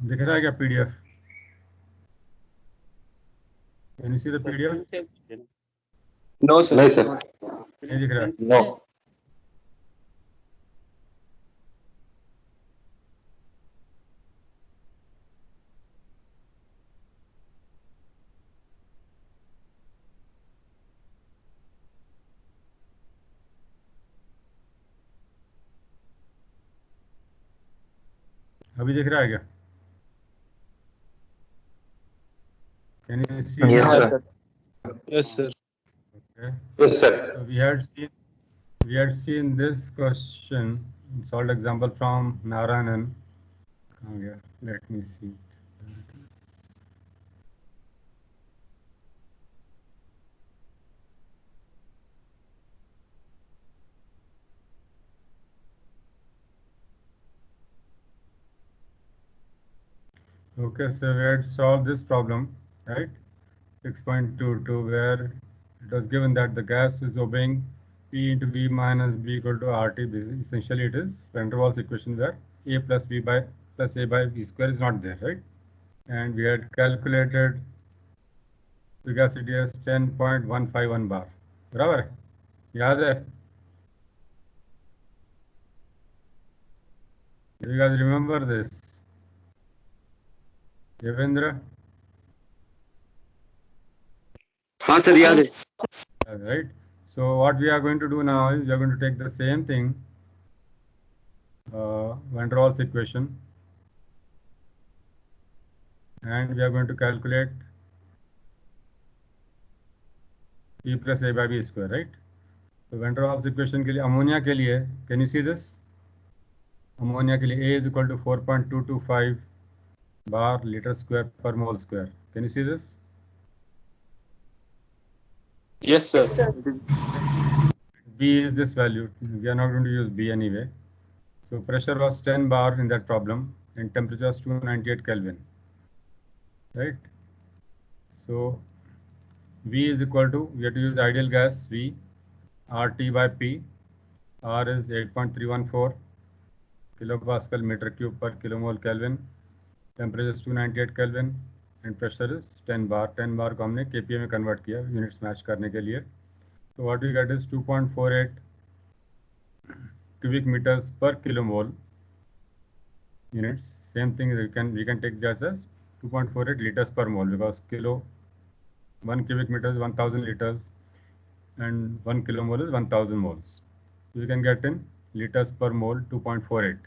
दिख रहा है क्या PDF? Can you see the PDF? No, sir. नहीं सर, नहीं दिख रहा है? नो। अभी दिख रहा है क्या? Can you see? Yes, Yes, sir. sir. Yes, sir. Okay. Yes, sir. So we had seen this question, solved example from Narayanan. Oh, yeah. Let me see. Okay, so we had solved this problem, right? 6.22, where it was given that the gas is obeying P into V minus B equal to RT. Essentially, it is van der Waals equation where A plus B by plus A by V square is not there, right? And we had calculated viscosity as 10.151 bar. बराबर है? याद है? Do you guys remember this? Devendra? हाँ sir याद है. Right. So what we are going to do now is we are going to take the same thing, van der Waals equation, and we are going to calculate P plus A by B square, right? So van der Waals equation के लिए ammonia के लिए, can you see this? Ammonia के लिए A is equal to 4.225 bar liter square per mole square. Can you see this? Yes, sir. B is this value. We are not going to use B anyway. So pressure was 10 bar in that problem and temperature was 298 Kelvin, right? So V is equal to, we have to use ideal gas V, RT by P. R is 8.314 kilopascal meter cube per kilomole Kelvin. Temperature is 298 Kelvin and pressure is 10 bar. 10 bar को हमने kPa में convert किया units match करने के लिए. So what we get is 2.48 cubic meters per kilomole units. Same thing we can take just as 2.48 liters per mole, because 1 cubic meter is 1000 liters and 1 kilomole is 1000 moles. So we can get in liters per mole 2.48.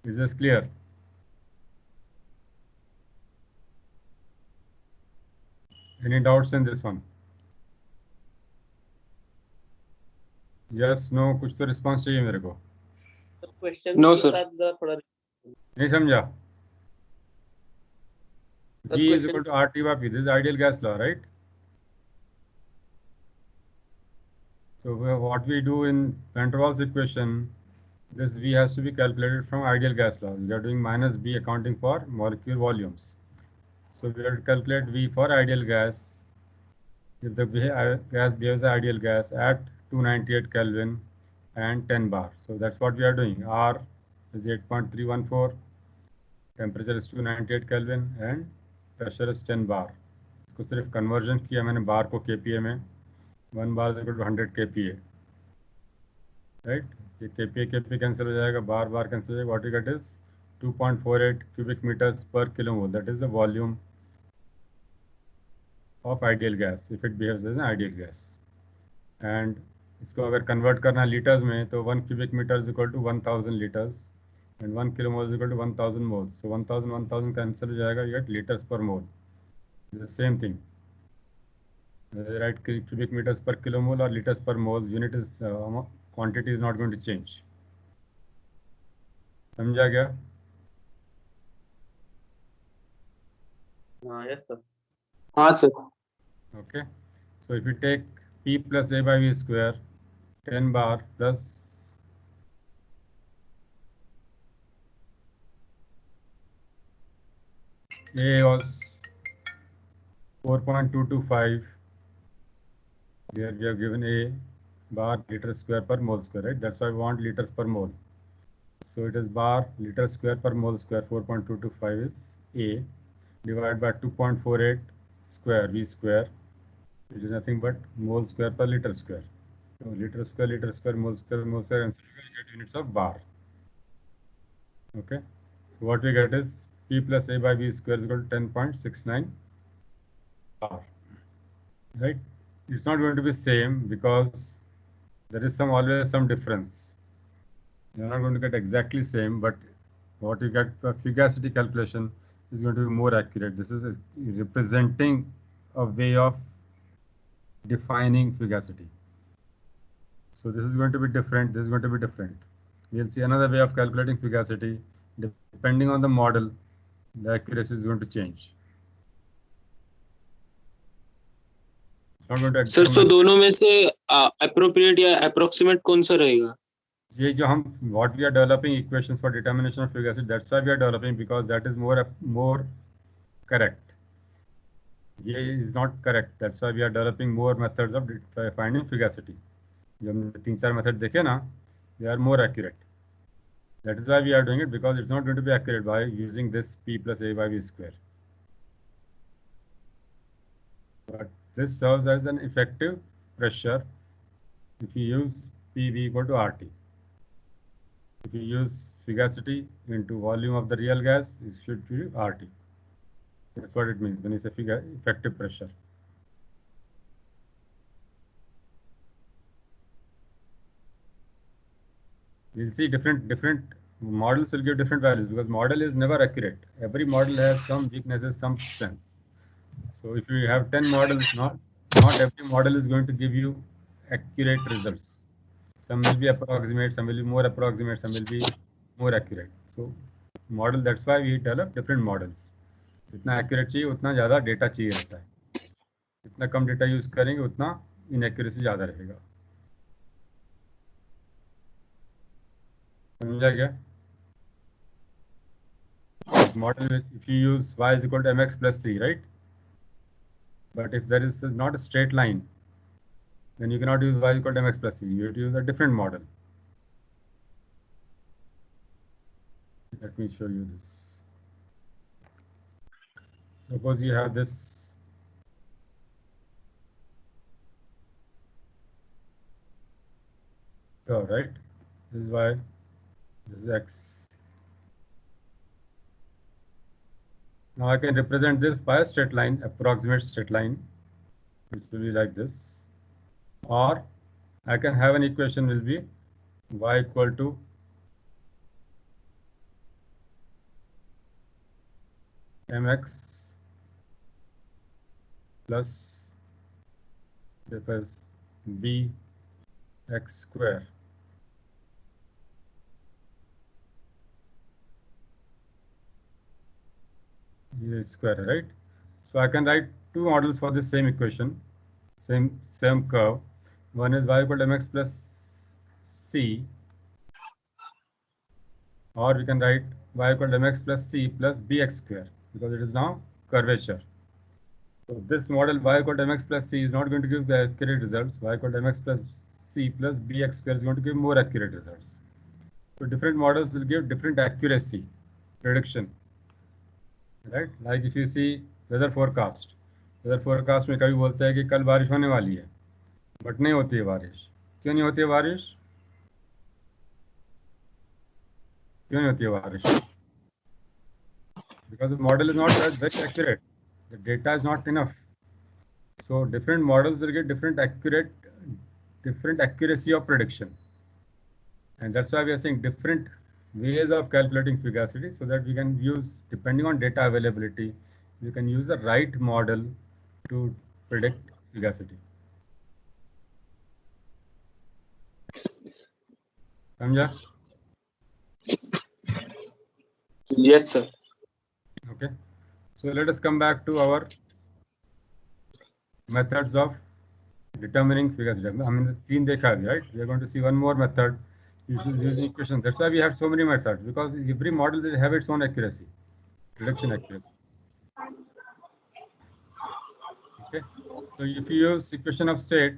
Is this clear? Any doubts in this one? Yes, no, कुछ तो response चाहिए मेरे को. No, sir. नहीं समझा? V is equal to RT by P. This is ideal gas law, right? So what we do in van der Waals equation, this V has to be calculated from ideal gas law. We are doing minus B accounting for molecule volumes. So we have to calculate V for ideal gas. If the gas behaves as ideal gas at 298 Kelvin and 10 bar. So that's what we are doing. R is 8.314, temperature is 298 Kelvin and pressure is 10 bar. इसको सिर्फ conversion किया मैंने बार को kPa में. 1 bar is equal to 100 kPa, right? ये kPa cancel हो जाएगा, बार cancel हो जाएगा. What you get is 2.48 cubic meters per kilomole. That is the volume of ideal gas if it behaves as an ideal gas. And इसको अगर convert करना litres में तो 1 cubic meter is equal to 1000 liters and 1 kilomole is equal to 1000 moles. So 1000 cancel हो जाएगा, you get liters per mole. The same thing. Right, cubic meters per kilomole or liters per mole, unit is quantity is not going to change. समझा क्या? Yes, sir. हाँ sir. Okay. So if you take P plus A by V square, 10 bar plus A was 4.225. Here we have given A bar liter square per mole square, right? That's why we want liters per mole. So it is bar liter square per mole square, 4.225 is A, divided by 2.48 square V square, which is nothing but mole square per liter square. So liter square, mole square, and so we will get units of bar. Okay. So what we get is P plus A by V square is equal to 10.69 bar. Right? It's not going to be same because there is always some difference. You're not going to get exactly same, but what you get for fugacity calculation is going to be more accurate. This is representing a way of defining fugacity. So this is going to be different. This is going to be different. We'll see another way of calculating fugacity. Depending on the model, the accuracy is going to change. It's not going to sir become तो दोनों में से appropriate या approximate कौन सा रहेगा? ये जो हम what we are developing equations for determination of fugacity, that's why we are developing, because that is more correct. ये is not correct. That's why we are developing more methods of finding fugacity. जो हमने 3-4 method देखे ना, they are more accurate. That is why we are doing it, because it's not going to be accurate by using this P plus A by V square. But this serves as an effective pressure if you use PV equal to RT. If you use fugacity into volume of the real gas, it should be RT. That's what it means when you say effective pressure. We'll see different models will give different values, because model is never accurate. Every model has some weaknesses, some strengths. So if you have 10 models, not every model is going to give you accurate results. Some will be approximate, some will be more approximate, some will be more accurate. So model, that's why we develop different models. जितना accurate चाहिए उतना ज़्यादा data चाहिए रहता है. जितना कम data use करेंगे उतना इनएक्यूरेसी ज़्यादा रहेगा. समझा क्या? Like model is, if you use y is equal to mx plus c, right? But if there is not a straight line, then you cannot use y is equal to mx plus c. You have to use a different model. Let me show you this. Suppose you have this curve, right? This is y, this is x. Now I can represent this by a straight line, approximate straight line, which will be like this. Or I can have an equation will be y equal to mx plus b x square. Square, right? So I can write two models for the same equation, same curve. One is y equal to mx plus c, or we can write y equal to mx plus c plus bx square, because it is now curvature. So this model y equal to mx plus c is not going to give the accurate results. Y equal to mx plus c plus bx square is going to give more accurate results. So different models will give different accuracy prediction, right? Like if you see weather forecast में कभी बोलता है कि कल बारिश होने वाली है, बट नहीं होती है बारिश. क्यों नहीं होती है बारिश? क्यों नहीं होती है बारिश? Because the model is not very accurate. The data is not enough. So different models will get different accuracy of prediction. And that's why we are saying different ways of calculating fugacity, so that we can use, depending on data availability, we can use the right model to predict fugacity. समझा? Yes, sir. Okay. So let us come back to our methods of determining fugacity. I mean, तीन देखा अभी, right? We are going to see one more method. Using equation. That's why we have so many methods, because every model will have its own accuracy, prediction accuracy. Okay. So if you use equation of state,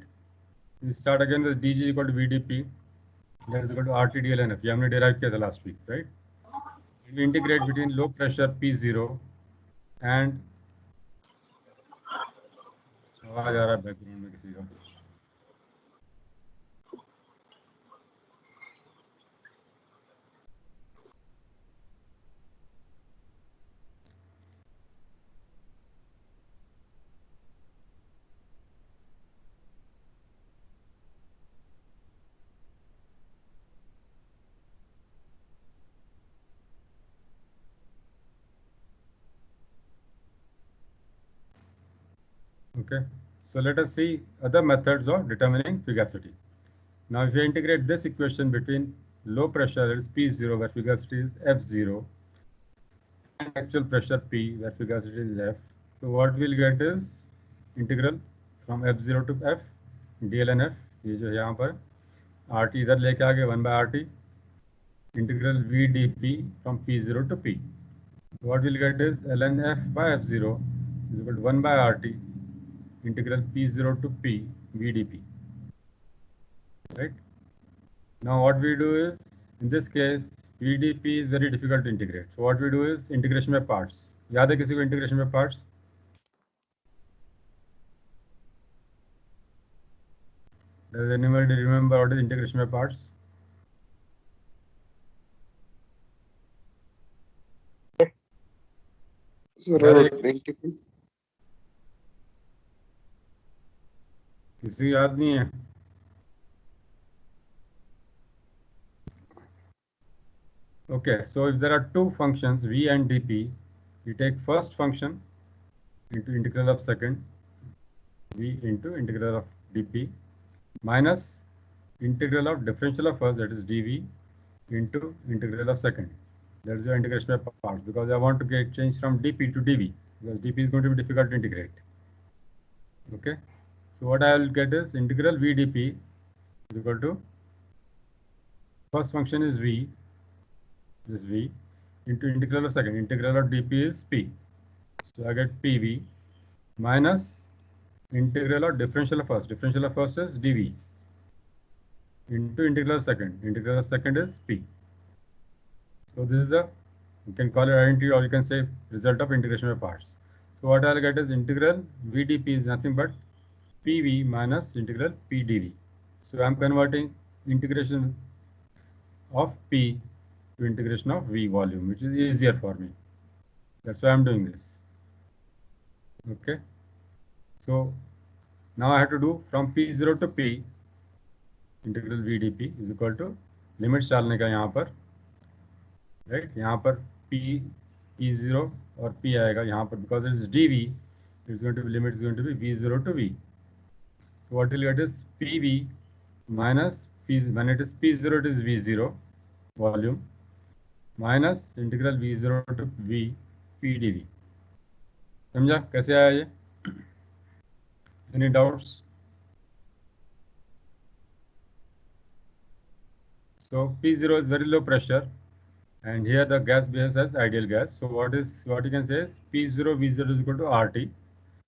we start again with dg equal to vdp. that is equal to RT DLNF. ये हमने derive किया था last week, right? We integrate between low pressure P0 and आवाज आ रहा है background में किसी का. Okay, so let us see other methods of determining fugacity. Now, if you integrate this equation between low pressure, that is P0, where fugacity is F0, and actual pressure P, where fugacity is F, so what we'll get is integral from F0 to F, dl and F, ये जो है यहाँ पर RT इधर लेके आ गए 1/RT, integral V dP from P0 to P. What we'll get is ln F by F0 is equal to 1/RT, integral P0 to P V dP. Right? Now what we do is, in this case, VDP is very difficult to integrate. So what we do is integration by parts. याद है किसी को integration by parts? Does anybody remember what is integration by parts? याद है किसी को याद नहीं है? Okay, so if there are two functions v and dp, we take first function into integral of second, v into integral of dp, minus integral of differential of first, that is dv, into integral of second. That is your integration by parts, because I want to get change from dp to dv, because dp is going to be difficult to integrate. Okay, so what I will get is integral v dp is equal to, first function is v, this v, into integral of second, integral of dp is p. So I get pv minus integral of differential of first is dv, into integral of second is p. So this is a, you can call it identity or you can say result of integration by parts. So what I'll get is integral v dp is nothing but pv minus integral p dv. So I'm converting integration of p to integration of v volume, which is easier for me. That's why I'm doing this. Okay. So now I have to do from p0 to p, integral v dp is equal to limits डालने का यहाँ पर, right? यहाँ पर p0 और p आएगा यहाँ पर, because it is dv, it's going to be limit is going to be v0 to v. So what will get is pv minus p, when it is p0 it is v0 volume, minus integral v0 to v p dv. समझा कैसे आया ये? Any doubts? So P0 is very low pressure, and here the gas behaves as ideal gas. So what you can say is P0 V0 is equal to RT.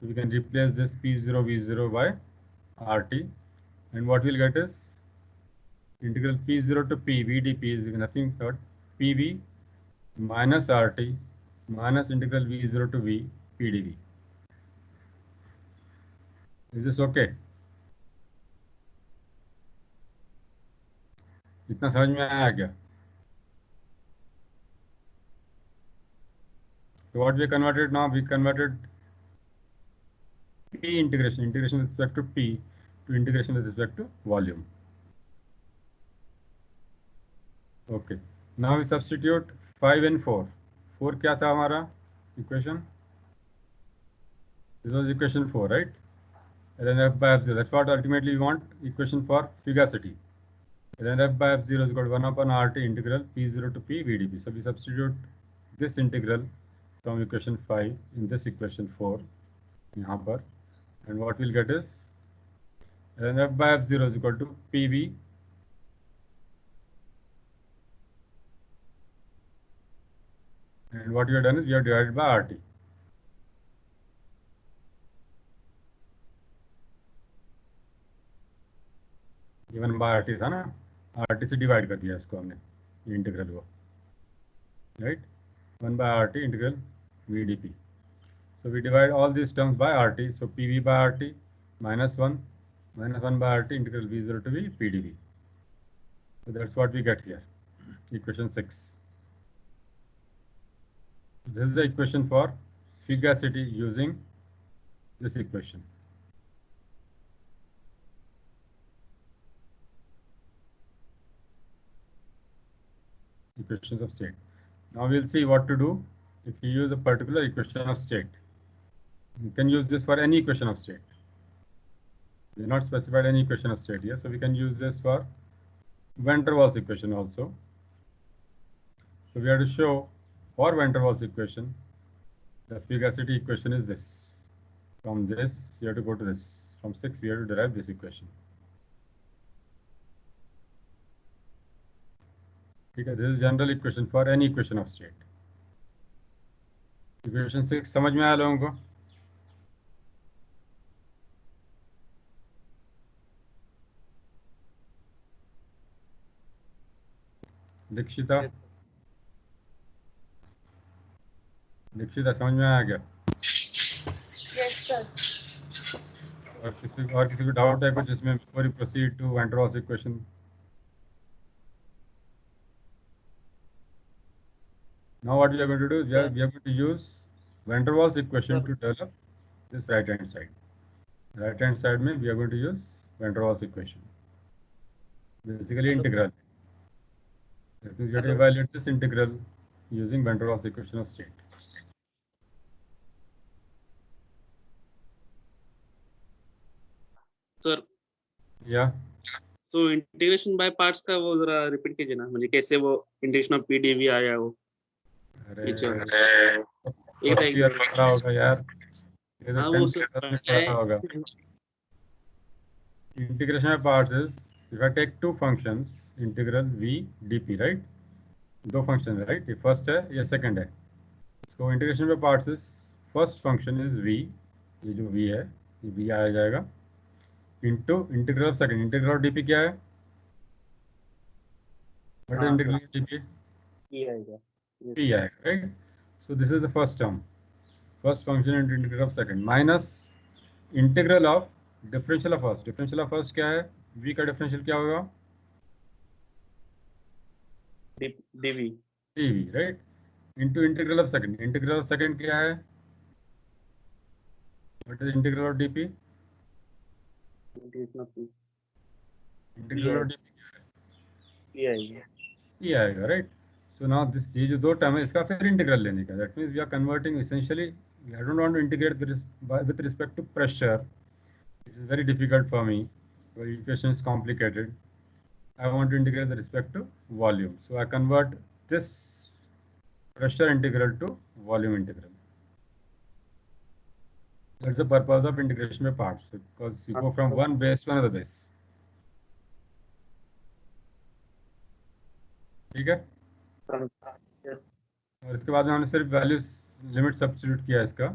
So we can replace this P0 V0 by RT, and what we'll get is integral P0 to P V dP is nothing but PV minus RT minus integral V0 to V P dV. Is this okay? इतना समझ में आया क्या? So what we converted now, we converted P integration with respect to P to integration with respect to volume. Okay. Now we substitute 5 and 4. 4 क्या था हमारा equation? This was equation 4, right? ln f by f0. That's what ultimately we want, equation for fugacity. ln f by f0 is equal to 1 upon RT integral P0 to P VdP. So we substitute this integral from equation 5 in this equation 4 यहाँ पर, and what we'll get is ln f by f0 is equal to PV and what we have done is we have divided by RT. Given by RT था ना, RT से divide कर दिया इसको हमने integral को, right, 1/RT integral VdP. So we divide all these terms by RT. So PV by RT minus 1 by RT integral V0 to V PdV. So that's what we get here. Equation 6. This is the equation for fugacity using this equation. Equations of state. Now we'll see what to do if you use a particular equation of state. You can use this for any equation of state. We have not specified any equation of state here, so we can use this for van der Waals equation also. So we have to show for van der Waals equation, the fugacity equation is this. From this, you have to go to this. From 6, we have to derive this equation. ठीक है, this is general equation for any equation of state. Equation 6 समझ में आया लोगों को? दीक्षिता, दीक्षिता समझ में आया क्या? Yes, sir. और किसी को डाउट है कुछ इसमें before you proceed to van der Waals equation? Now what we are going to do is we are going to use van der Waals equation to develop this right hand side. Right hand side में we are going to use van der Waals equation. Basically integral. That means we have to evaluate this integral using van der Waals equation of state. Sir Yeah. So integration by parts का वो जरा repeat कीजिए ना, मुझे कैसे वो integration of PDV आया वो। अरे एक फर्स्ट ईयर पढ़ा होगा यार, ये तो हाँ वो 10th क्लास में पढ़ा होगा. Integration by parts is if I take two functions integral v dp, right, दो फंक्शन है, राइट, ये फर्स्ट है ये सेकंड है. इसको integration by parts is first function is v, ये जो v है ये v आ जाएगा into integral of second. Integral of dp क्या है? What is integral of dp? ये आएगा p आएगा, right. So this is the first term, first function into integral of second minus integral of differential of first. Differential of first क्या है? v का differential क्या होगा? dv dv, right, into integral of second. Integral of second क्या है? What is integral of dp? Integration of integral of dp ये आएगा ये आएगा, राइट. सो नाउ दिस, ये जो दो टर्म है इसका फिर इंटीग्रल लेने का. That means we are converting essentially. I don't want to integrate with respect to pressure. It is very difficult for me. The equation is complicated. I want to integrate with respect to volume. So I convert this pressure integral to volume integral. That's the purpose of integration by parts, because you go from one base to another base. ठीक है. yes और इसके बाद में हमने सिर्फ value limit substitute किया इसका.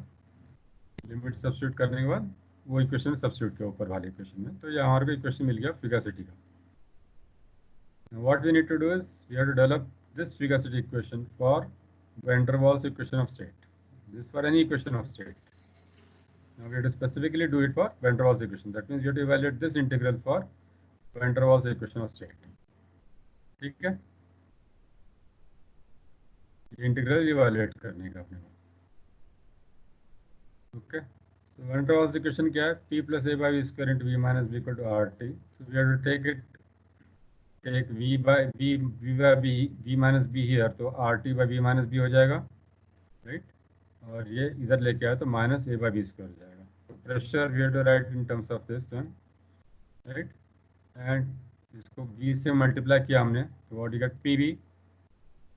लिमिट सब्स्टिट्यूट करने के बाद वो इक्वेशन सब्स्टिट्यूट किया ऊपर वाले इक्वेशन में, तो ये हमारे को इक्वेशन मिल गया फिगासिटी का. What we need to do is we have to develop this figacity equation for van der Waals equation of state. This for any equation of state. Now we have to specifically do it for van der Waals equation. That means you have to evaluate this integral for van der Waals equation of state. ठीक है, integral evaluate करने का अपने को. Okay, सो van der Waals equation क्या है? p plus a by v square into v minus b equal to rt. So we have to take v by v minus b here, तो rt by v minus b हो जाएगा, right. और ये इधर लेके आया तो minus a by b square हो जाएगा. तो pressure we have to write in terms of this one, right. And इसको v से मल्टीप्लाई किया हमने, तो व्हाट यू गेट pv.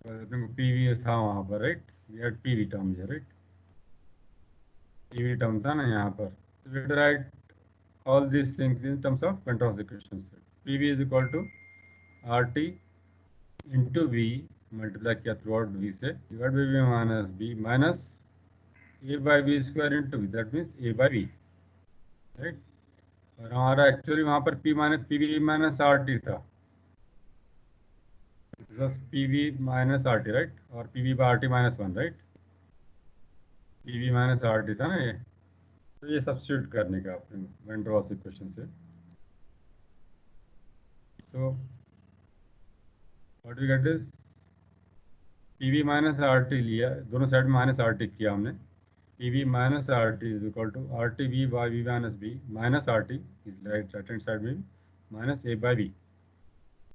अपने को पीवी था वहाँ पर, right. We had PV term है, राइट. पीवी टर्म था ना यहाँ पर. तो we had to write all this things in terms of van der Waals equations. PV is equal to RT into V multiply किया थ्रू आउट वी से divide by V minus B minus A by V square into V. That means a by V, right. और हमारा actually वहाँ पर P we minus R T था. This was PV minus RT, right? और PV by RT minus 1, right? PV minus RT था ना ये, तो ये सब्स्टिट्यूट करने का अपने वैन डर वाल्स इक्वेशन से. So what we get is PV minus RT लिया, दोनों साइड में माइनस RT किया हमने. PV minus RT is equal to RTV by V minus B minus RT is right hand side में minus A by B.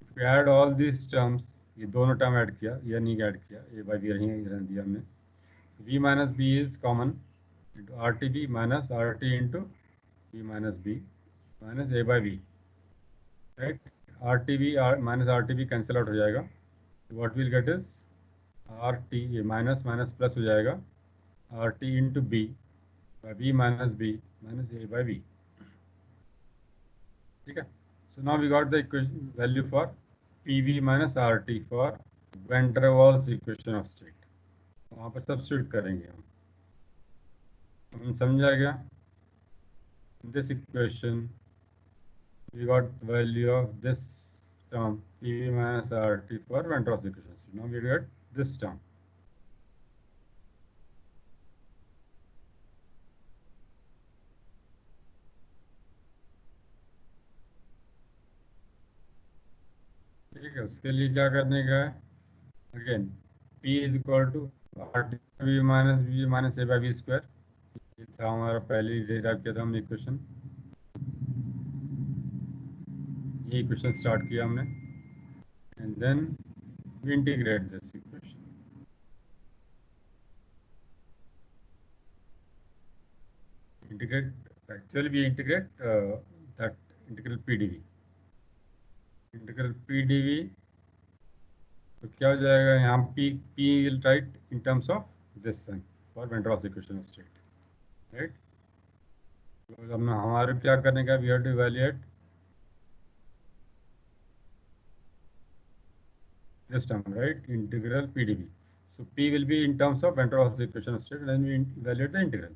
If we add all these terms, ये दोनों term add किया, ये नहीं add किया, A by B रहने दिया हमने. V minus B is common into RTB minus RT into V minus B minus A by B, right? RTB minus RTB cancel out हो जाएगा. What we'll get is RT, ये minus minus plus हो जाएगा, RT into B by B minus B minus A by B. ठीक है. So now we got the equation value for PV minus RT for Van der Waals equation of state. वहाँ पर substitute करेंगे हम समझा गया. In this equation we got value of this term PV minus RT for Van der Waals equation. So now we get this term. ठीक है. उसके लिए क्या करने का है? Again P is equal to RT minus B minus A by B square. ये था हमारा पहले ही डिराइव किया था हमने इक्वेशन. ये इक्वेशन स्टार्ट किया हमने and then we integrate this equation. Actually we integrate that integral PdV. Integral PdV तो क्या हो जाएगा यहाँ P will write in terms of this thing for Van der Waals equation of state, right? तो हमने हमारे क्या करने का, we have to evaluate this term, right? Integral PdV. So P will be in terms of Van der Waals equation of state, and then we evaluate the integral.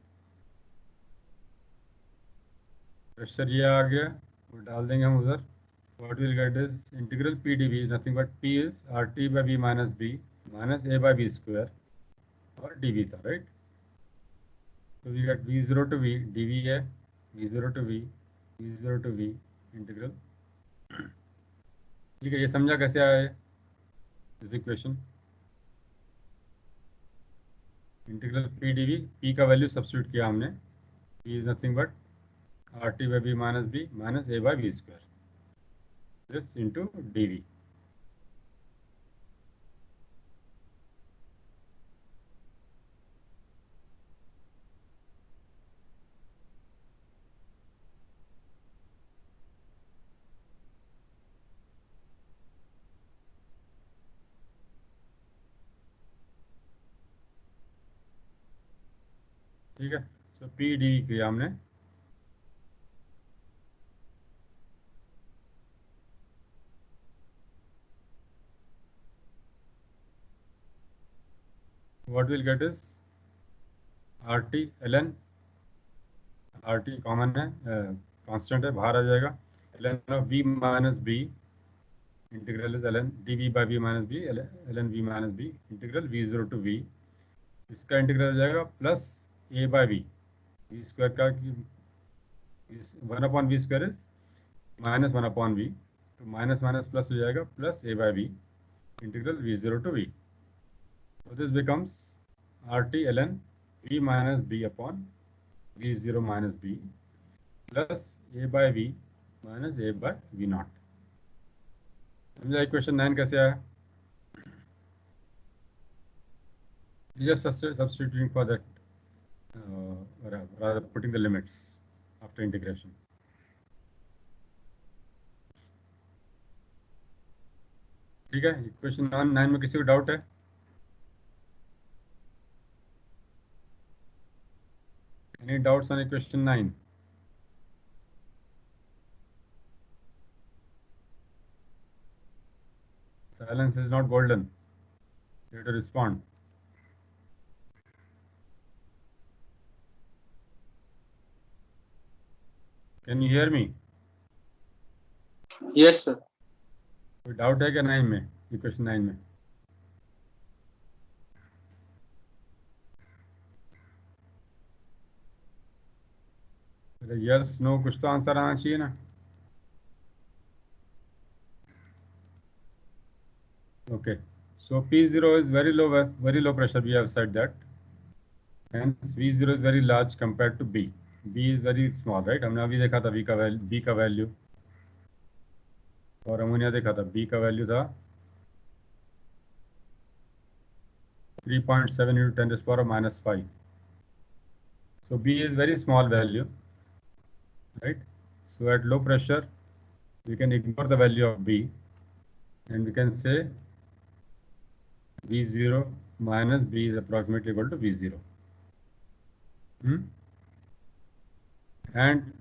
Pressure ये आ गया, वो डाल देंगे हम उधर. What we'll get is integral PdV is nothing but P is RT by B minus B minus A by B square और dV था, right? So we get V0 to V, dV है, V0 to V, V0 to V integral. ठीक है. ये समझा कैसे आया है this equation? Integral PdV, P का वैल्यू सब्स्टिट्यूट किया हमने. P is nothing but RT by B minus B minus A by B square. This into dV. ठीक है. So PdV किया हमने. What we'll get is RT ln, RT common है, constant है, बाहर आ जाएगा. ln of B minus B integral is ln dV by B minus B ln V minus B integral V0 to V. इसका integral हो जाएगा plus A by B, V square का 1 upon V square is minus 1 upon V, तो minus minus plus हो जाएगा plus A by B integral V0 to V. So this becomes RT ln V minus B upon V0 minus B plus A by V minus A by V naught. समझा equation 9 कैसे आया? Just substituting for that, rather putting the limits after integration. ठीक है. Equation 9 में किसी को doubt है? Any doubts on equation 9? Silence is not golden. You have to respond. Can you hear me? Yes, sir. कोई doubt है क्या 9 में? इक्वेशन 9 में? यस नो कुछ तो आंसर आना चाहिए ना. Okay, so P0 is very low pressure. We have said that. Hence V0 is very large compared to B. B is very small, right? हमने अभी देखा था B का वैल्यू, और अमोनिया देखा था B का वैल्यू था 3.7 into 10 to the power of -5. So B is very small value, right? So at low pressure, we can ignore the value of B, and we can say V0 minus B is approximately equal to V0. And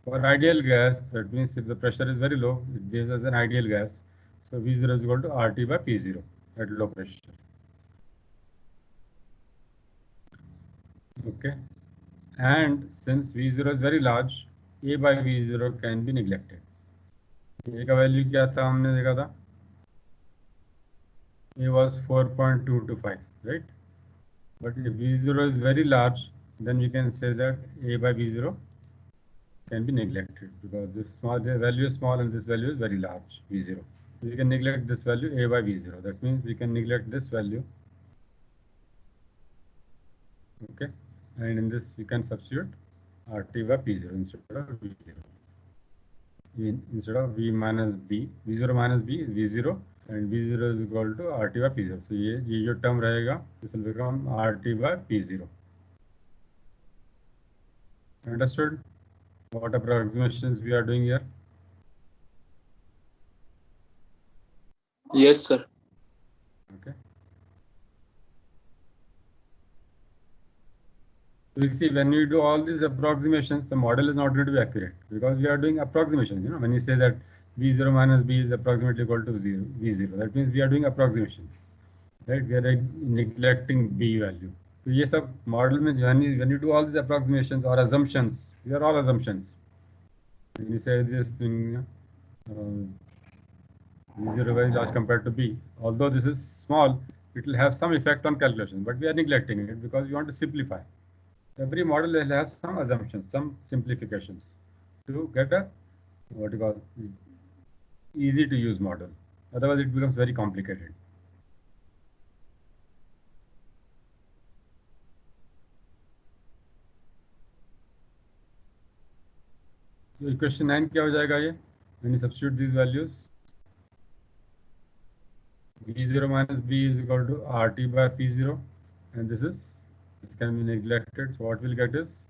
for ideal gas, that means if the pressure is very low, it behaves as an ideal gas. So V0 is equal to RT by P0 at low pressure. Okay. And since V0 is very large, A by V0 can be neglected. A का value क्या था हमने देखा था? A was 4.225, right? But if V0 is very large, then we can say that A by V0 can be neglected, because this value is small and this value is very large, V0. We can neglect this value A by V0. That means we can neglect this value. Okay. And in this we can substitute RT by P0 instead of V0. Instead of V minus B, V0 minus B is V0, and V0 is equal to RT by P0. So ये जो term रहेगा, this will become RT by P0. Understood what approximations we are doing here? Yes, sir. Okay. So you see, when you do all these approximations, the model is not going to be accurate, because we are doing approximations. You know, when you say that V0 minus B is approximately equal to V0, that means we are doing approximation, right? We are neglecting B value. So ये सब model में when you do all these approximations or assumptions, they are all assumptions. When you say this thing, V0 very large compared to B, although this is small, it will have some effect on calculation, but we are neglecting it because we want to simplify. Every model has some assumptions, some simplifications to get a what you call easy to use model. Otherwise, it becomes very complicated. So equation 9 क्या हो जाएगा ये? When you substitute these values, V0 minus B is equal to RT by P0, and this can be neglected. So what we'll get is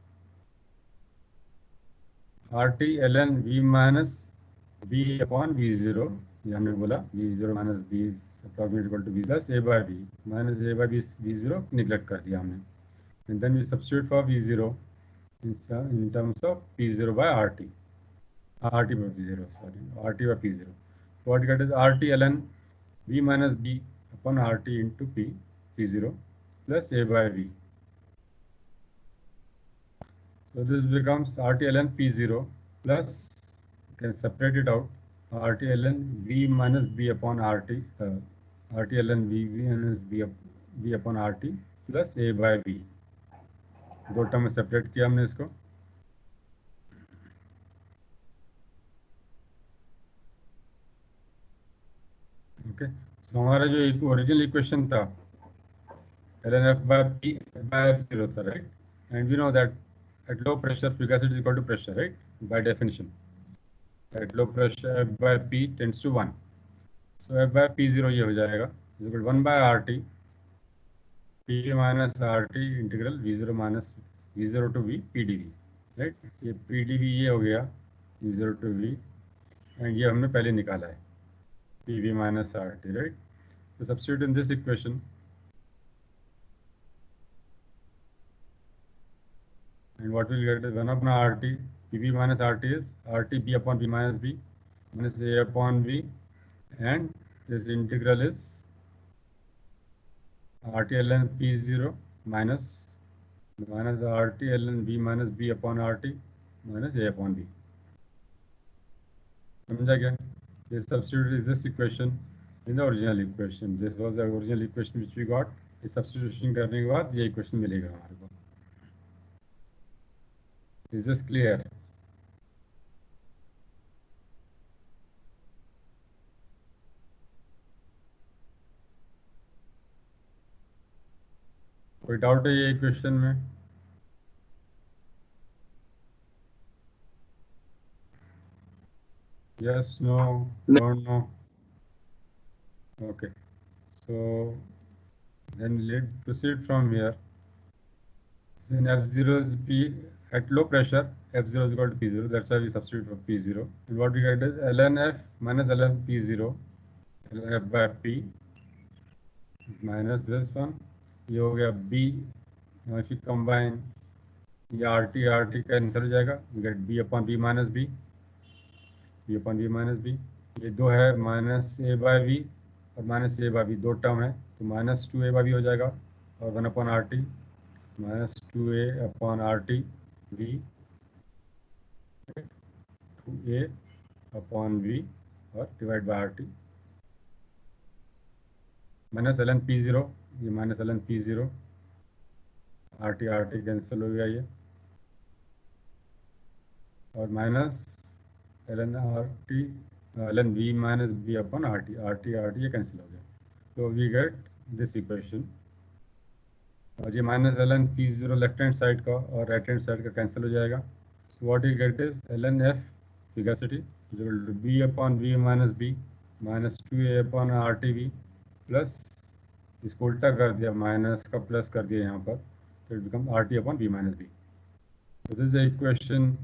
RT ln V minus B upon V0. ये हमने बोला V0 minus B is approximately equal to V plus A by B minus A by B V0 neglect कर दिया हमने. And then we substitute for V0 in terms of P0 by RT. RT by P0, sorry, RT by P0. So what you get is RT ln V minus B upon RT into P0 plus A by V. So this becomes RT ln P0 plus, you can separate it out, RT ln V minus B upon RT, RT ln V minus B upon RT plus A by V. दो term में separate किया हमने इसको. Okay, तो हमारा जो original equation था ln f by p by f0 था, right? And we know that at low pressure free gas is equal to pressure, right? By definition, at low pressure f by p tends to 1. So f by p0 ये हो जाएगा is equal to 1 by rt p minus rt integral v0 minus v0 to v pdv, right? ये pdv ये हो गया v0 to v, and ये हमने पहले निकाला है pv minus rt, right? So substitute in this equation, and what we'll get is 1 upon RT, PV minus RT is RT B upon B minus B minus A upon V, and this integral is RT ln P0 minus RT ln B minus B upon RT minus A upon B. समझा क्या? This substitute is this equation in the original equation, this was the original equation which we got. ये substitution करने के बाद ये equation मिलेगा हमारे को. Is this clear? कोई डाउट है ये इक्वेशन में? Yes, no, don't know. Okay, so then let's proceed from here. Since F0 is P at low pressure, F0 is equal to P0. That's why we substitute for P0. And what we get is ln F minus ln P0. ln F by P is minus this one. ये हो गया B. Now if you combine, ये RT cancel हो जाएगा. You get B upon B minus B. B upon B minus B. ये दो है minus A by V और माइनस ए बाई वी, दो टर्म है तो minus two A by V हो जाएगा और one upon R T, minus two A upon R T V, two A upon V और divide by R T, minus L N P zero, ये minus L N P zero, R T cancel हो गया ये, और minus L N R T L N V minus B upon R T ये cancel हो गया. तो we get this equation. और ये minus L N P zero left hand side का और राइट हैंड साइड का कैंसिल हो जाएगा. So what you get is L N F fugacity is equal to B upon V minus B minus two A upon R T V plus, इसको उल्टा कर दिया, minus का प्लस कर दिया यहाँ पर, तो it become R T upon b minus b. So this is the equation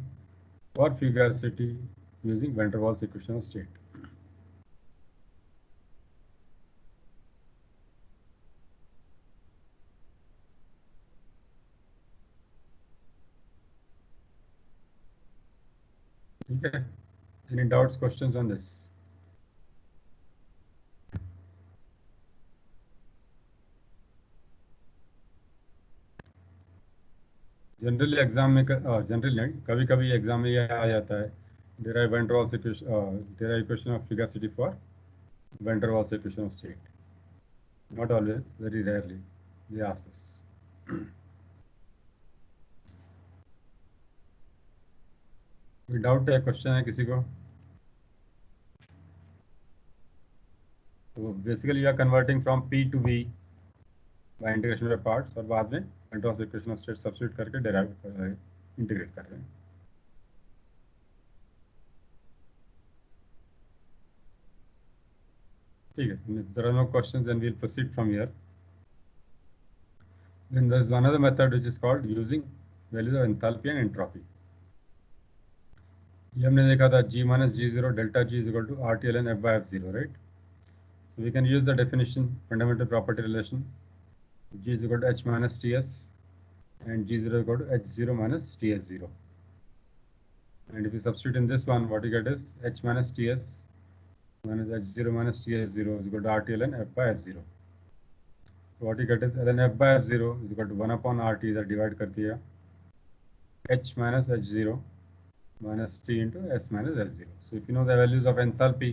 for fugacity using van der Waals equation of state. ठीक है? Any doubts, questions on this? Generally exam में generally नहीं, कभी कभी एग्जाम में ये आ जाता है, derive van der Waals equation, derive equation of fugacity for van der Waals equation of state. Not always, very rarely they ask this. कोई doubt है, क्वेश्चन है किसी को? तो basically you are converting from P to V by integration by parts, और बाद में van der Waals equation of state substitute करके डेराइव कर रहे हैं, इंटीग्रेट कर रहे हैं. ठीक है, if there are no questions then we'll proceed from here. Then there is another method which is called using values of enthalpy and entropy. ये हमने देखा था g minus g0 delta g is equal to RT ln f by f0, right? So we can use the definition, fundamental property relation, g is equal to h minus ts and g0 is equal to h0 minus ts0. And if you substitute in this one, what you get is h minus ts minus h0 minus ts0 is equal to RT ln f by f0. So what you get is ln f by f0 is equal to 1 upon RT, इधर divide कर दिया, h minus h0 minus t into s minus s0. So if you know the values of enthalpy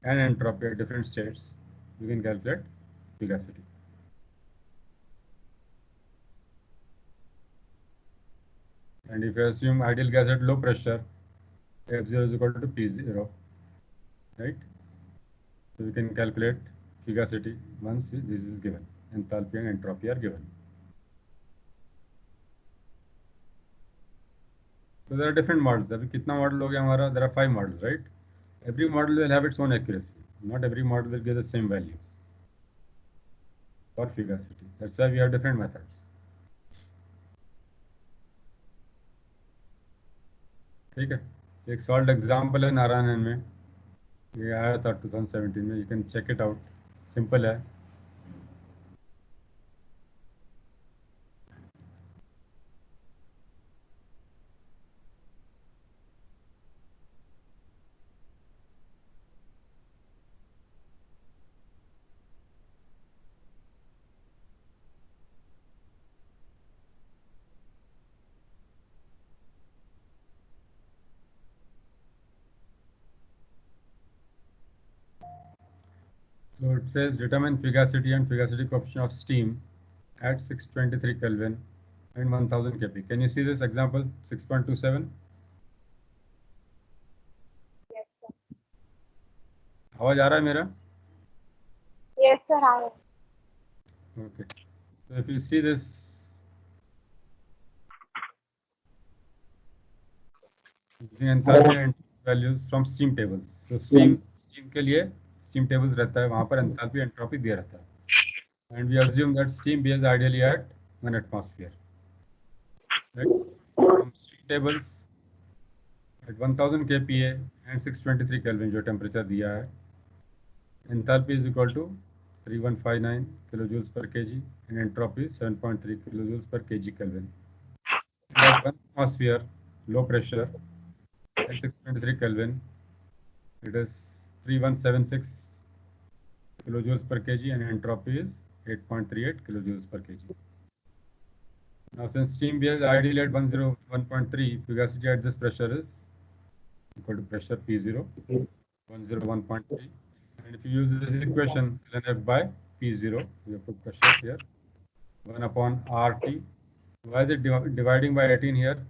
and entropy at different states, you can calculate fugacity. And if you assume ideal gas at low pressure, F0 is equal to P0, right? So we can calculate fugacity once this is given, enthalpy and entropy are given. So there are different models. अभी कितना model हो गया हमारा? There are 5 models, right? Every model will have its own accuracy. Not every model will give the same value for fugacity. That's why we have different methods. ठीक है, एक solve example है नारायण में, ये आया था 2017 में, you can check it out, simple है. So it says determine fugacity and fugacity coefficient of steam at 623 Kelvin and 1000 kP. Can you see this example 6.27? Yes, sir. आवाज आ रहा है मेरा? Yes, sir. I Okay. So if you see this, using enthalpy and values from steam tables. So steam के लिए steam tables रहता है, वहाँ पर enthalpy entropy दिया रहता है. And we assume that steam behaves ideally at 1 atmosphere. Right? From steam tables at 1000 kPa and 623 Kelvin जो temperature दिया है, enthalpy is equal to 3159 kilojoules per kg and entropy is 7.3 kilojoules per kg Kelvin. And at 1 atmosphere, low pressure at 623 Kelvin, it is 3176 kilojoules per kg and entropy is 8.38 kilojoules per kg. Now since steam behaves ideally at 101.3, fugacity at this pressure is equal to pressure P0, 101.3. And if you use this equation, ln F by P0, we have put pressure here, 1 upon RT. Why is it dividing by 18 here?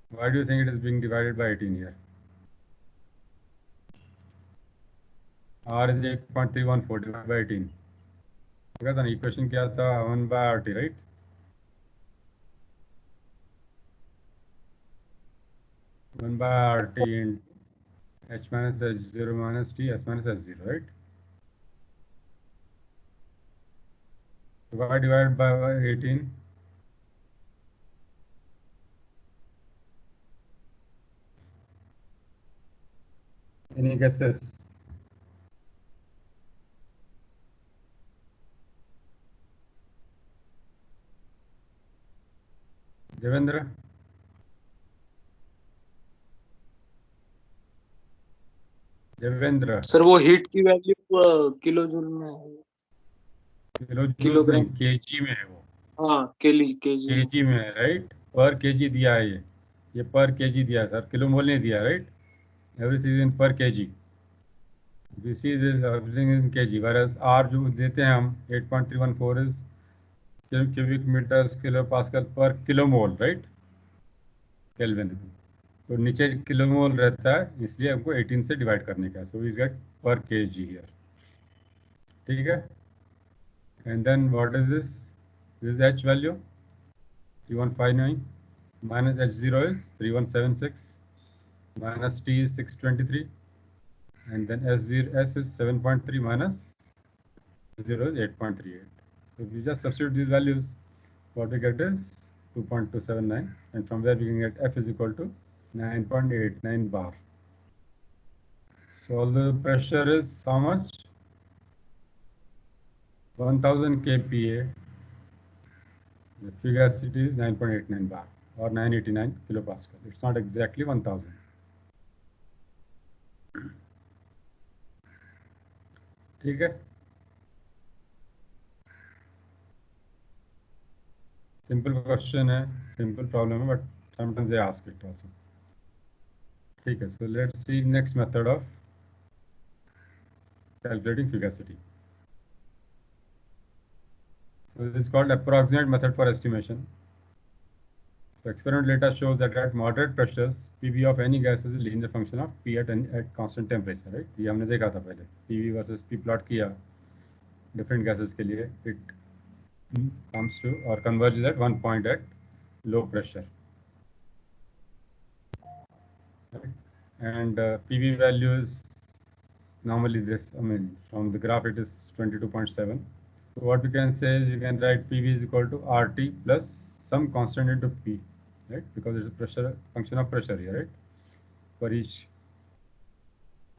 Why do you think it is being divided by 18 here? R is 8.314 divided by 18. देखा था ना, equation क्या था? 1 by RT, right? One by RT into H minus H0 minus T S minus S0, right? So why divided by 18? Any guesses? Devendra? Devendra? Sir वो heat की value kilo joule में है. किलोजूल्स नहीं, केजी में है वो. हाँ, केजी में है, राइट? पर केजी दिया है ये पर केजी दिया है सर, किलो मोल नहीं दिया, राइट? एवरीथिंग इन पर KG. This is everything is in kg, whereas R जो देते हैं हम 8.314 is cubic meters kilo pascal पर किलो मोल, राइट? केल्विन. तो नीचे किलो मोल रहता है, इसलिए हमको 18 से डिवाइड करने का. So we get per kg here. ठीक है? And then what is this? This H value 3159 minus H0 is 3176 minus T is 623 and then S is 7.3 minus 0 is 8.38. So if we just substitute these values, what we get is 2.279, and from there we can get F is equal to 9.89 bar. So all the pressure is how much? 1000 kPa. The fugacity is 9.89 bar or 989 kilopascal. It's not exactly 1000. ठीक है? Simple question है, simple problem है, but sometimes they ask it also. ठीक है, so let's see next method of calculating fugacity. So this is called approximate method for estimation. So experimental data shows that at moderate pressures, PV of any gas is a linear function of P at constant temperature, right? ये हमने देखा था पहले. PV versus P plot किया different gases के लिए. It comes to or converges at one point at low pressure. Right? And PV value is normally this. I mean, from the graph it is 22.7. So what we can say is you can write PV is equal to RT plus some constant into P, right? Because it's a pressure function of pressure here, right? For each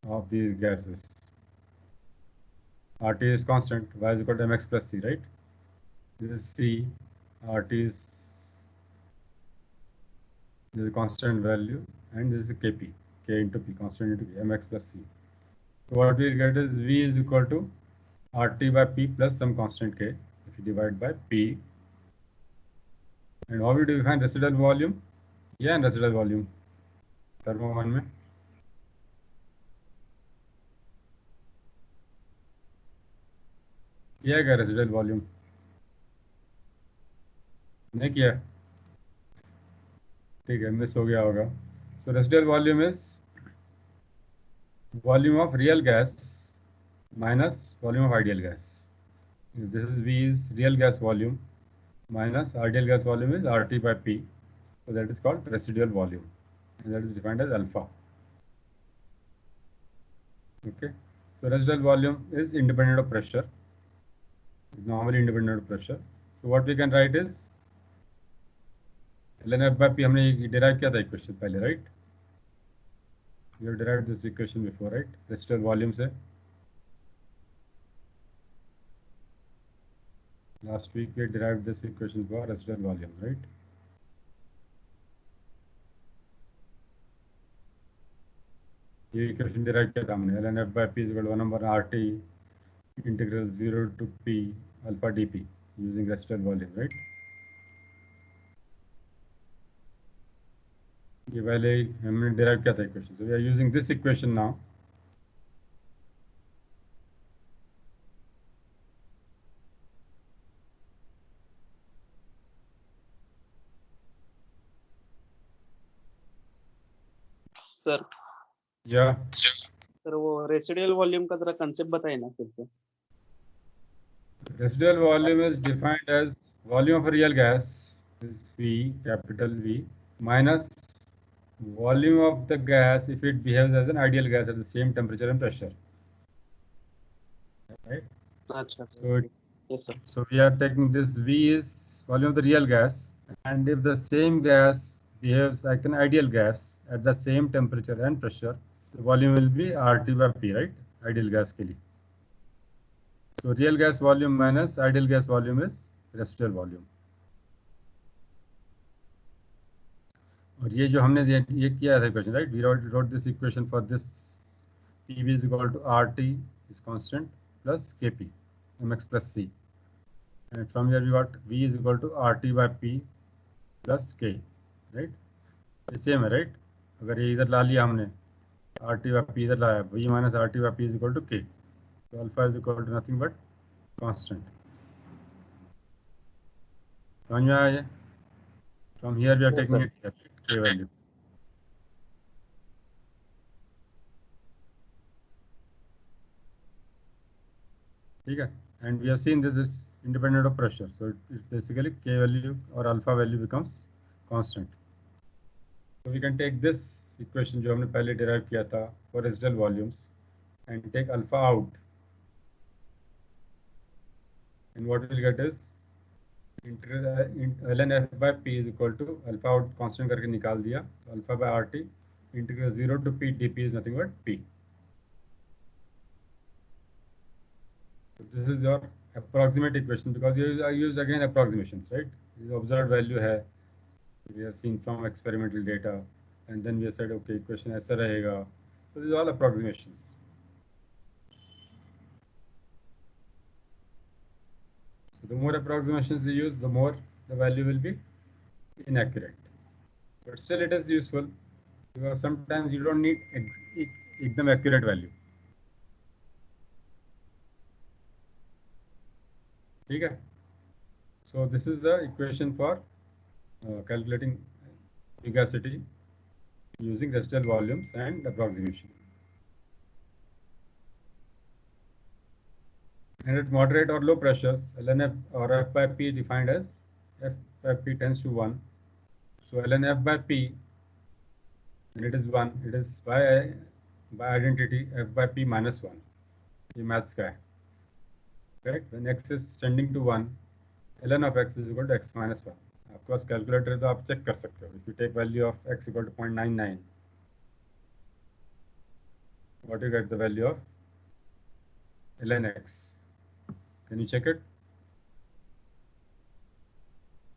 of these gases. RT is constant, Y is equal to mx plus C, right? This is C, RT is this is a constant value, and this is a Kp, K into P, constant into P, mx plus C. So what we get is V is equal to RT by P plus some constant K. If divided by P. And how we define residual volume? Yeah, and residual volume. Thermo 1 में किया क्या residual volume? नहीं किया? ठीक है, miss हो गया होगा. So residual volume is volume of real gas minus volume of ideal gas. This is V is real gas volume minus ideal gas volume is RT by P. So that is called residual volume, and that is defined as alpha. Okay. So residual volume is independent of pressure. Is normally independent of pressure. So what we can write is ln F by P. हमने derive किया था equation पहले, right? We have derived this equation before, right? Residual volume से. Last week we derived this equation for residual volume, right? ये equation derive किया था हमने. ln F by P is equal to 1 over RT integral 0 to P alpha dP using residual volume, right? ये पहले हमने derive किया था equation. So we are using this equation now. Sir Yeah. Sir वो residual volume का जरा concept बताइए ना फिर से. Residual volume is defined as volume of a real gas is V, capital V, minus volume of the gas if it behaves as an ideal gas at the same temperature and pressure. Right? अच्छा. So, yes sir. so we are taking this V is volume of the real gas, and if the same gas behaves like an ideal gas at the same temperature and pressure, the volume will be RT by P, right? Ideal gas के लिए. So real gas volume minus ideal gas volume is residual volume. और ये जो हमने ये किया था equation, right? We wrote this equation for this PV is equal to RT is constant plus KP mx plus C, and from here we got V is equal to RT by P plus K, right? ये same है, right? अगर ये इधर ला लिया हमने, RT by P इधर लाया, V minus RT by P is equal to K, so alpha is equal to nothing but constant. समझ में आया ये? From here we are Yes, taking sir. it here, K value. ठीक है, and we have seen this is independent of pressure, so it basically K value or alpha value becomes constant. So we can take this equation जो हमने पहले derive किया था for residual volumes and take alpha out, and what we'll get is ln f by p is equal to alpha out constant करके निकाल दिया, तो alpha by RT integral 0 to P dP is nothing but P. So this is your approximate equation because I use again approximations, right? This observed value है, we have seen from experimental data, and then we have said okay equation ऐसा रहेगा. So these are all approximations. So the more approximations you use, the more the value will be inaccurate, but still it is useful because sometimes you don't need एकदम accurate value. ठीक है? So this is the equation for calculating vigacity using residual volumes and approximation. And at moderate or low pressures, ln f or f by p is defined as f by p tends to 1. So ln f by p, when it is 1, it is by identity f by p minus 1. ये maths का है, correct? When x is tending to 1, ln of x is equal to x minus 1. आपके पास calculator है तो आप check कर सकते हो. If you take value of x equal to 0.99, what you get the value of ln x? Can you check it?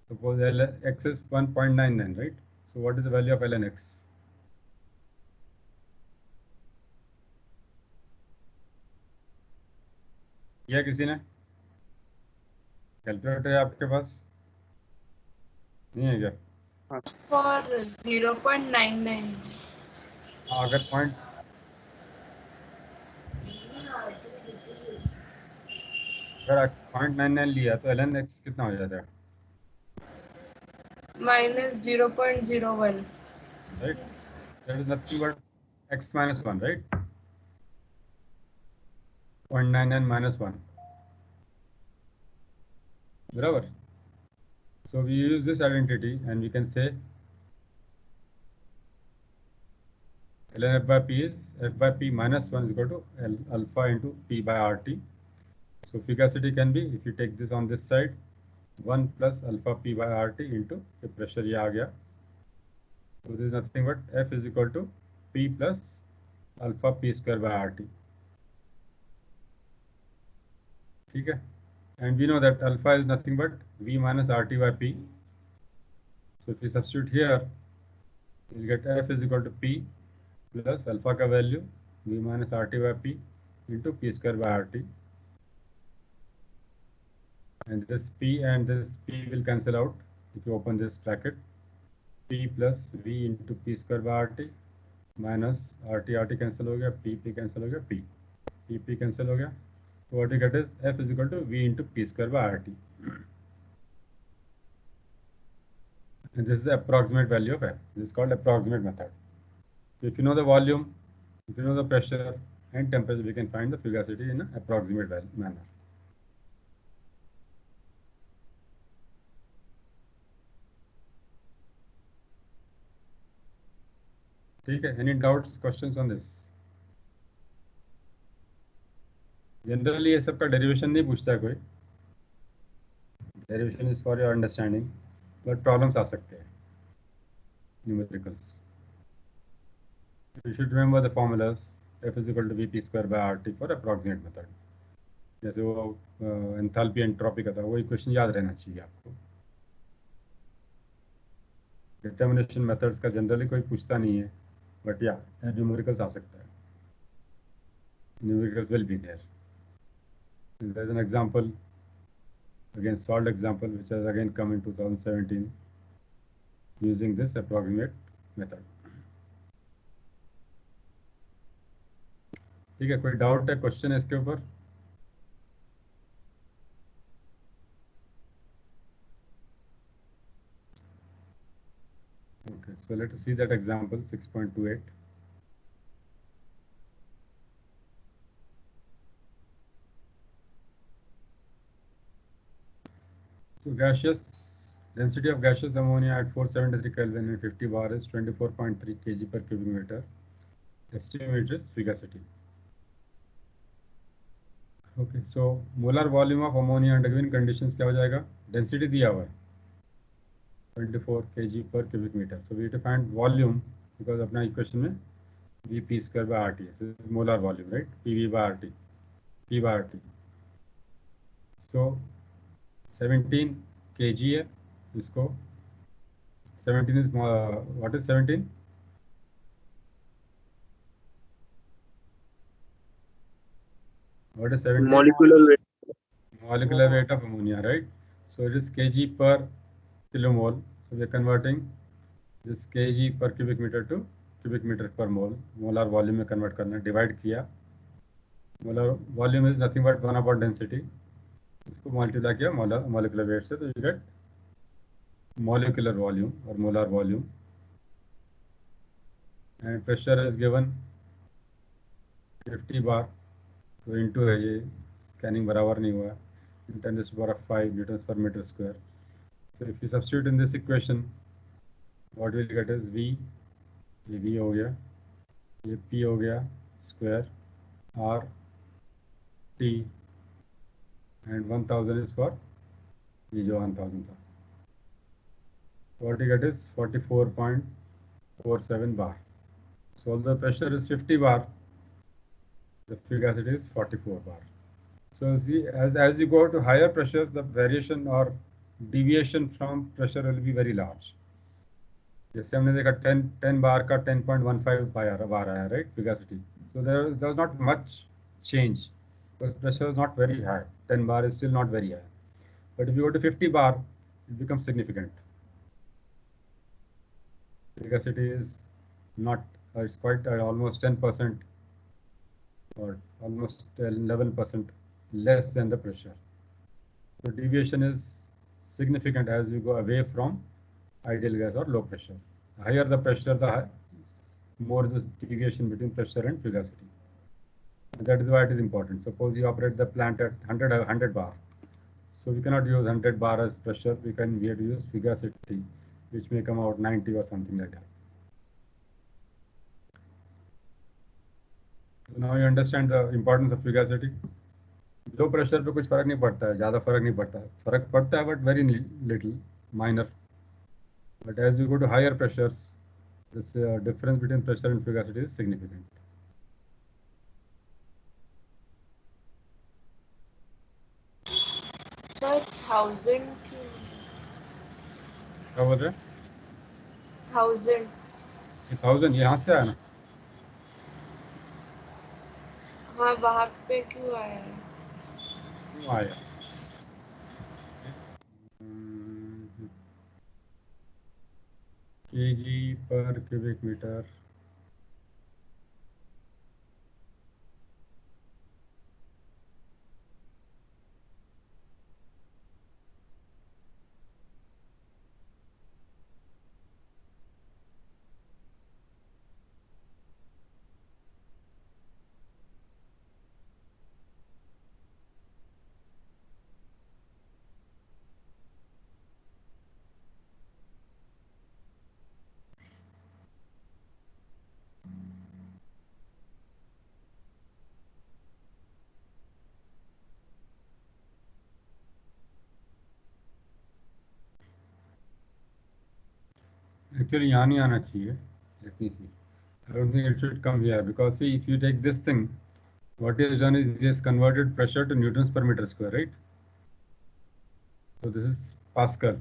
Suppose x is 1.99, right? So what is the value of ln x? किया किसी ने? Calculator है आपके पास? नहीं है क्या? For 0.99. अगर point अगर 0.99 लिया तो ln x कितना हो जाता है? Minus 0.01. Right? That is nothing but x minus 1, right? 0.99 minus 1. Barabar. So we use this identity and we can say ln f by p is f by p minus 1 is equal to L alpha into p by rt. So fugacity can be, if you take this on this side, 1 plus alpha p by rt into the pressure ये आ गया. So this is nothing but f is equal to p plus alpha p square by rt. ठीक है? And we know that alpha is nothing but v minus rt by p. So if we substitute here, we'll get f is equal to p plus alpha का value v minus rt by p into p square by rt. And this p and this p will cancel out if you open this bracket. P plus v into p square by rt minus rt cancel हो गया, p cancel हो गया, p cancel हो गया. So what you get is f is equal to v into p square by rt. And this is the approximate value of f. This is called approximate method. So if you know the volume, if you know the pressure and temperature, we can find the fugacity in an approximate manner. ठीक है? Any doubts, questions on this? Generally ये सब का derivation नहीं पूछता है कोई. Derivation is for your understanding, but problems आ सकते हैं numericals. You should remember the formulas. F is equal to Vp square by RT for approximate method. जैसे वो एंथैल्पी एंट्रोपी का था, वो इक्वेशन याद रहना चाहिए आपको. डिटर्मिनेशन मेथड्स का जनरली कोई पूछता नहीं है, बट या न्यूमेरिकल्स आ सकता है. Numericals will be there. There is an example, again solved example, which has again come in 2017 using this approximate method. ठीक है? कोई डाउट है, क्वेश्चन है इसके ऊपर? Okay, so let us see that example 6.28. So gaseous density of gaseous ammonia at 473 Kelvin and 50 bar is 24.3 kg per cubic meter. Estimate is fugacity. Okay, so molar volume of ammonia under given conditions क्या हो जाएगा? Density दिया हुआ है 24 kg per cubic meter. So we have to find volume because अपना equation में Vp square by RT. So this is molar volume, right? PV by RT. P by RT. So 17 kg है इसको. 17 is what is 17? What is 17? Molecular weight. Molecular weight of ammonia, right? So it is kg per kilomole. So we are converting this kg per cubic meter to cubic meter per mole. Molar volume में convert करना, divide किया. Molar volume is nothing but 1 upon density. इसको multiply किया molecular weight से, तो you get molecular volume or molar volume. And pressure is given 50 bar. तो into है ये, scanning बराबर नहीं हुआ. 10⁵ newtons per meter square. So if you substitute in this equation, what we'll get is V, ये V हो गया, ये P हो गया square, R, T, and 1000 is for ये जो 1000 था. What you get is 44.47 bar. So although the pressure is 50 bar, the fugacity is 44 bar. So see, as you go to higher pressures, the variation or deviation from pressure will be very large. जैसे हमने देखा 10 बार का 10.15 बार आया, right, fugacity. So there was not much change because pressure is not very high. 10 bar is still not very high. But if you go to 50 bar, it becomes significant. Viscosity is not, it's quite almost 10% or almost 11% less than the pressure. So deviation is significant as you go away from ideal gas or low pressure. The higher the pressure, the more is the deviation between pressure and viscosity. And that is why it is important. Suppose you operate the plant at 100 bar. So we cannot use 100 bar as pressure. We have to use viscosity, which may come out 90 or something like that. So now you understand the importance of viscosity. Low pressure पे कुछ फर्क नहीं पड़ता है, ज़्यादा फर्क नहीं पड़ता है, फर्क पड़ता है but very little minor. But as you go to higher pressures, this difference between pressure and viscosity is significant. Sir, 1000 क्या बोल रहे हैं? 1000. ये 1000 यहाँ से आया ना? हाँ, वहाँ पे क्यों आया है? क्यों आया? kg per cubic meter. Actually यहाँ नहीं आना चाहिए. Let me see. I don't think it should come here because see if you take this thing, what he has done is he has converted pressure to newtons per meter square, right? So this is Pascal,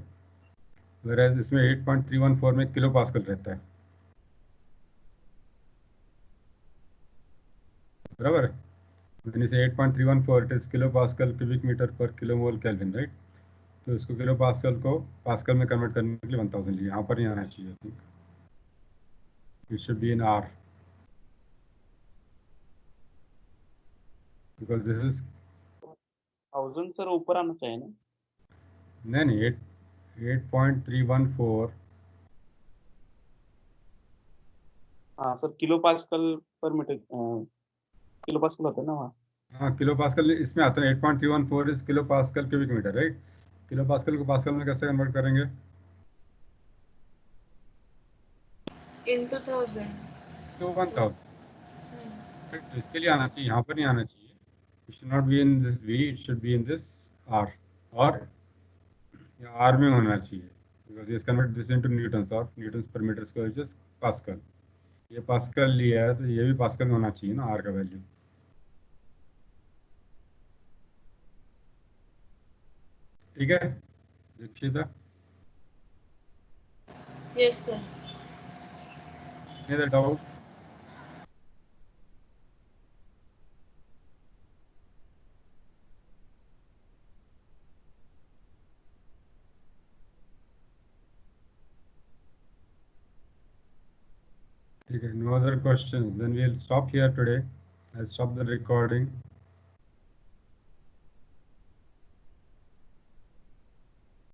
whereas इसमें 8.314 में kilo pascal रहता है, बराबर है. When you say 8.314, it is kilo pascal cubic meter per kilomole Kelvin, right? तो इसको kilo pascal को pascal में कन्वर्ट करने के लिए 1000 लिए. यहाँ पर नहीं आना चाहिए. I think it should be in R because this is 1000 sir ऊपर आना चाहिए ना? नहीं 8.314. हाँ सर, किलो पास्कल पर मीटर, किलो पास्कल होता है ना वहाँ. हाँ किलो पास्कल इसमें आता है. 8.314 is kilo pascal cubic metre, right? Kilo pascal को पास्कल में कैसे कन्वर्ट करेंगे? Into 1000. तो 1000, right? तो इसके लिए आना चाहिए, यहाँ पर नहीं आना चाहिए. It should not be in this V, it should be in this R, और R में होना चाहिए because he has converted this into newtons or newtons per meter square, which is Pascal. ये पास्कल लिया है तो ये भी पास्कल में होना चाहिए ना R का वैल्यू. ठीक है दीक्षिता? Yes, sir. Any other doubt? Okay, no other questions. Then we'll stop here today. I'll stop the recording.